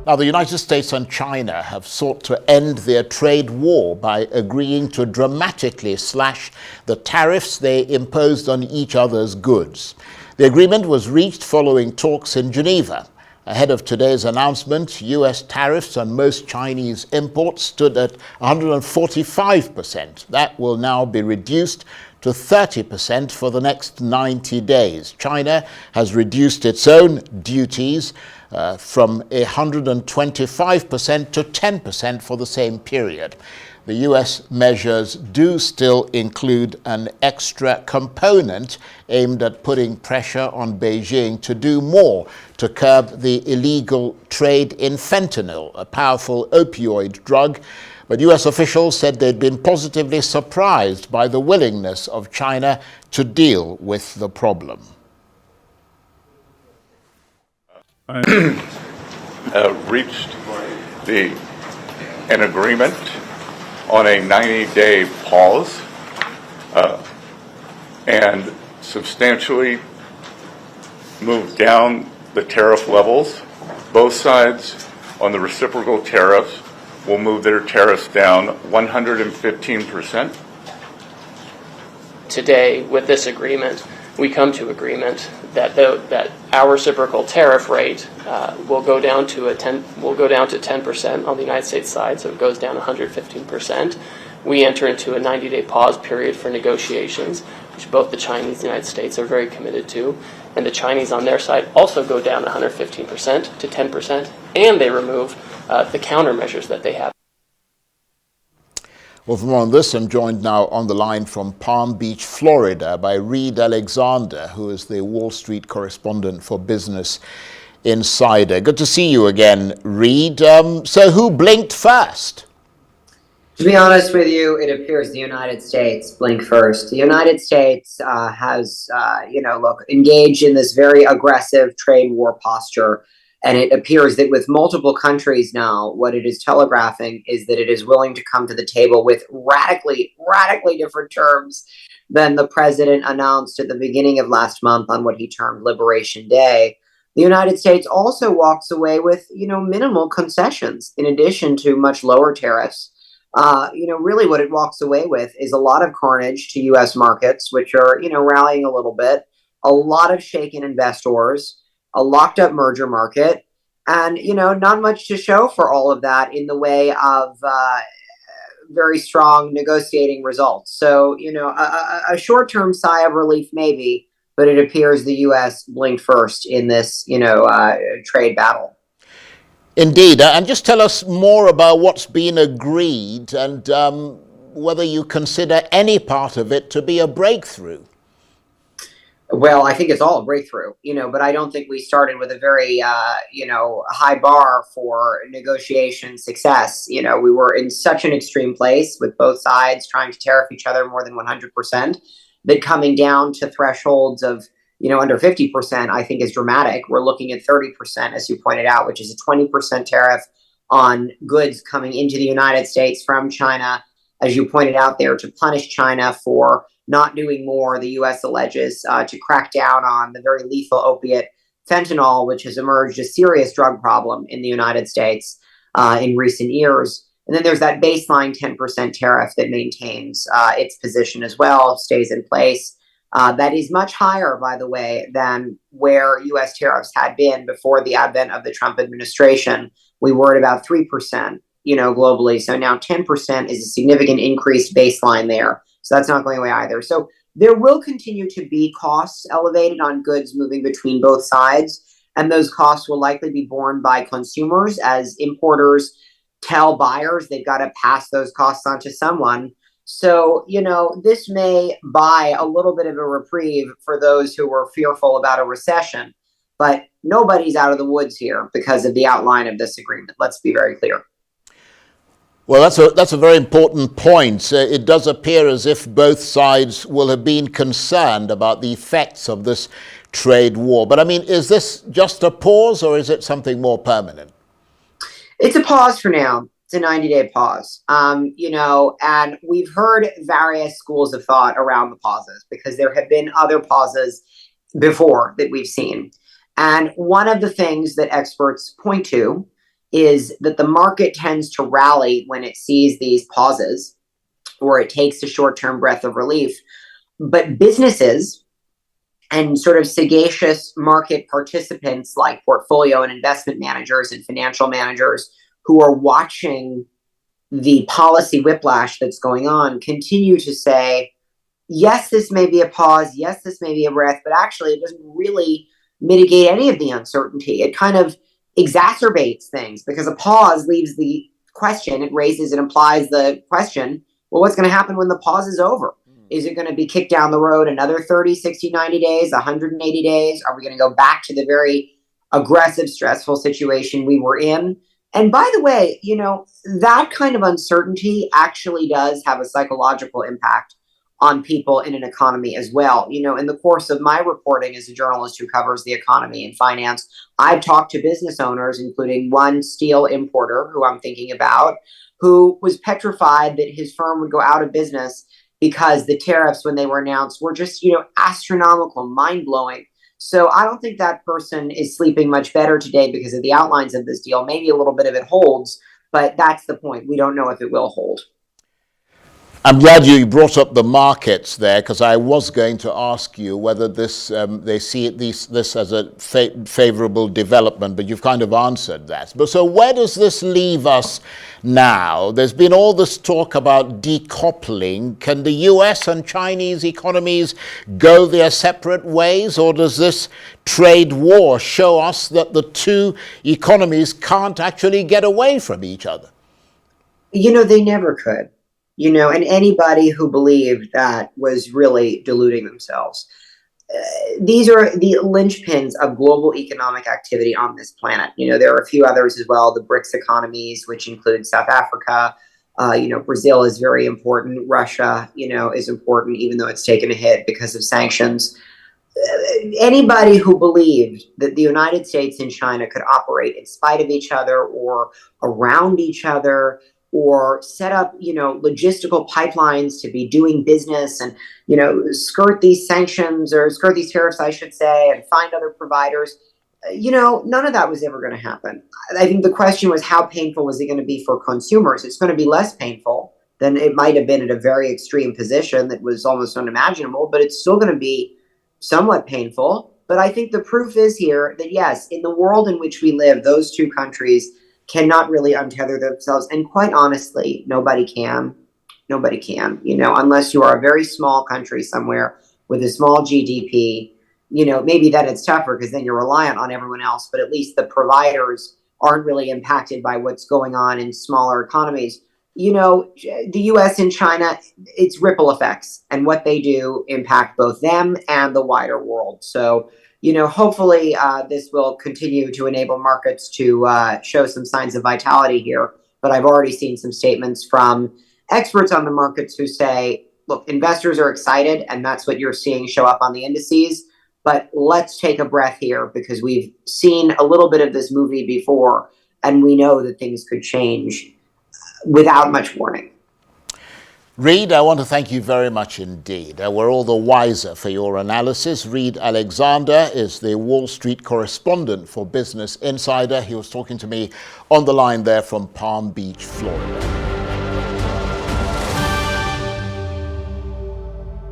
Now, the United States and China have sought to end their trade war by agreeing to dramatically slash the tariffs they imposed on each other's goods. The agreement was reached following talks in Geneva. Ahead of today's announcement, U.S. tariffs on most Chinese imports stood at 145%. That will now be reduced to 30% for the next 90 days. China has reduced its own duties from 125% to 10% for the same period. The U.S. measures do still include an extra component aimed at putting pressure on Beijing to do more to curb the illegal trade in fentanyl, a powerful opioid drug. But U.S. officials said they'd been positively surprised by the willingness of China to deal with the problem. Reached an agreement on a 90-day pause and substantially moved down the tariff levels. Both sides on the reciprocal tariffs will move their tariffs down 115%. Today, with this agreement, we come to agreement that our reciprocal tariff rate will go down to 10% on the United States side, so it goes down 115%. We enter into a 90-day pause period for negotiations, which both the Chinese and the United States are very committed to, and the Chinese on their side also go down 115% to 10%, and they remove the countermeasures that they have. Well, for more on this, I'm joined now on the line from Palm Beach, Florida, by Reed Alexander, who is the Wall Street correspondent for Business Insider. Good to see you again, Reed. So who blinked first? To be honest with you, it appears the United States blinked first. The United States has, engaged in this very aggressive trade war posture. And it appears that with multiple countries now, what it is telegraphing is that it is willing to come to the table with radically different terms than the president announced at the beginning of last month on what he termed Liberation Day. The United States also walks away with, minimal concessions in addition to much lower tariffs. Really what it walks away with is a lot of carnage to U.S. markets, which are, rallying a little bit, a lot of shaken investors, a locked up merger market, and, not much to show for all of that in the way of very strong negotiating results. So, a short-term sigh of relief maybe, but it appears the U.S. blinked first in this, trade battle. Indeed. And just tell us more about what's been agreed and whether you consider any part of it to be a breakthrough. Well, I think it's all a breakthrough, but I don't think we started with a very, high bar for negotiation success. We were in such an extreme place with both sides trying to tariff each other more than 100%, that coming down to thresholds of, under 50%, I think is dramatic. We're looking at 30%, as you pointed out, which is a 20% tariff on goods coming into the United States from China, as you pointed out there, to punish China for not doing more, the U.S. alleges, to crack down on the very lethal opiate fentanyl, which has emerged a serious drug problem in the United States in recent years. And then there's that baseline 10% tariff that maintains its position as well, stays in place. That is much higher, by the way, than where U.S. tariffs had been before the advent of the Trump administration. We were at about 3%, globally. So now 10% is a significant increased baseline there. So that's not going away either. So there will continue to be costs elevated on goods moving between both sides. And those costs will likely be borne by consumers as importers tell buyers they've got to pass those costs on to someone. So, this may buy a little bit of a reprieve for those who were fearful about a recession. But nobody's out of the woods here because of the outline of this agreement. Let's be very clear. Well, that's a very important point. It does appear as if both sides will have been concerned about the effects of this trade war. But I mean, is this just a pause or is it something more permanent? It's a pause for now. It's a 90-day pause. And we've heard various schools of thought around the pauses because there have been other pauses before that we've seen. And one of the things that experts point to is that the market tends to rally when it sees these pauses or it takes a short-term breath of relief. But businesses and sort of sagacious market participants like portfolio and investment managers and financial managers who are watching the policy whiplash that's going on continue to say, yes, this may be a pause. Yes, this may be a breath, but actually it doesn't really mitigate any of the uncertainty. It kind of exacerbates things because a pause leaves the question, it implies the question, well, what's going to happen when the pause is over? Is it going to be kicked down the road another 30, 60, 90 days, 180 days? Are we going to go back to the very aggressive, stressful situation we were in? And by the way, that kind of uncertainty actually does have a psychological impact on people in an economy as well. In the course of my reporting as a journalist who covers the economy and finance, I've talked to business owners, including one steel importer who I'm thinking about, who was petrified that his firm would go out of business because the tariffs, when they were announced, were just, astronomical, mind-blowing. So I don't think that person is sleeping much better today because of the outlines of this deal. Maybe a little bit of it holds, but that's the point. We don't know if it will hold. I'm glad you brought up the markets there, because I was going to ask you whether they see this as a favorable development, but you've kind of answered that. But so where does this leave us now? There's been all this talk about decoupling. Can the US and Chinese economies go their separate ways, or does this trade war show us that the two economies can't actually get away from each other? They never could. And anybody who believed that was really deluding themselves. These are the linchpins of global economic activity on this planet. There are a few others as well, the BRICS economies, which include South Africa. Brazil is very important. Russia, is important, even though it's taken a hit because of sanctions. Anybody who believed that the United States and China could operate in spite of each other or around each other, or set up, logistical pipelines to be doing business and, skirt these sanctions or skirt these tariffs, I should say, and find other providers. None of that was ever going to happen. I think the question was, how painful was it going to be for consumers? It's going to be less painful than it might have been at a very extreme position that was almost unimaginable, but it's still going to be somewhat painful. But I think the proof is here that, yes, in the world in which we live, those two countries cannot really untether themselves. And quite honestly, nobody can. Nobody can, unless you are a very small country somewhere with a small GDP, maybe then it's tougher because then you're reliant on everyone else, but at least the providers aren't really impacted by what's going on in smaller economies. The US and China, it's ripple effects, and what they do impact both them and the wider world. So, hopefully this will continue to enable markets to show some signs of vitality here. But I've already seen some statements from experts on the markets who say, look, investors are excited, and that's what you're seeing show up on the indices. But let's take a breath here, because we've seen a little bit of this movie before, and we know that things could change without much warning. Reed, I want to thank you very much indeed. We're all the wiser for your analysis. Reed Alexander is the Wall Street correspondent for Business Insider. He was talking to me on the line there from Palm Beach, Florida.